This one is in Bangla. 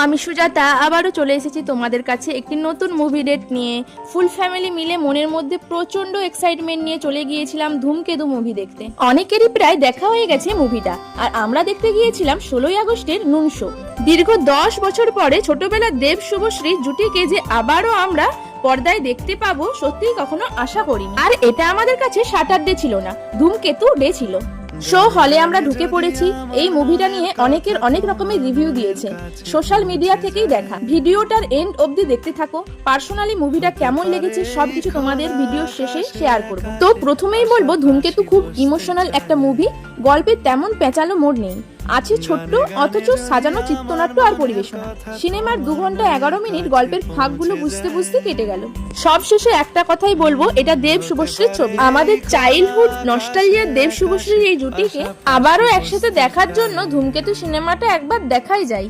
আমি সুজাতা আবারও চলে এসেছি তোমাদের কাছে একটি নতুন মুভি ডেট নিয়ে। ফুল ফ্যামিলি মিলে মনের মধ্যে প্রচন্ড এক্সাইটমেন্ট নিয়ে চলে গিয়েছিলাম ধূমকেতু মুভি দেখতে। অনেকেরই প্রায় দেখা হয়ে গেছে মুভিটা, আর আমরা দেখতে গিয়েছিলাম 16ই আগস্টের নুন শো। দীর্ঘ 10 বছর পরে ছোটবেলার দেব শুভশ্রী জুটিকে যে আবারও আমরা পর্দায় দেখতে পাবো, সত্যিই কখনো আশা করিনি। আর এটা আমাদের কাছে স্যাটারডে ছিল না, ধূমকেতু ডে ছিল। শো হলে আমরা ঢুকে পড়েছি। এই মুভিটা নিয়ে অনেকের অনেক রকমের রিভিউ দিয়েছে, সোশ্যাল মিডিয়া থেকেই দেখা। ভিডিওটার এন্ড অবধি দেখতে থাকো। পার্সোনালি মুভিটা কেমন লেগেছে সবকিছু তোমাদের ভিডিও শেষে শেয়ার করব। তো প্রথমেই বলবো, ধূমকেতু খুব ইমোশনাল একটা মুভি। গল্পে তেমন পেঁচালো মোড় নেই, আছে ছোট্ট অথচ সাজানো চিত্রনাট্য আর পরিবেশনা। সিনেমার 2 ঘন্টা 11 মিনিট গল্পের ফাঁকগুলো বুঝতে বুঝতে কেটে গেল। সবশেষে একটা কথাই বলবো, এটা দেব শুভশ্রীর ছবি। আমাদের চাইল্ডহুড নস্টালজিয়ার দেব শুভশ্রীর এই জুটিকে আবারও একসাথে দেখার জন্য ধূমকেতু সিনেমাটা একবার দেখাই যায়।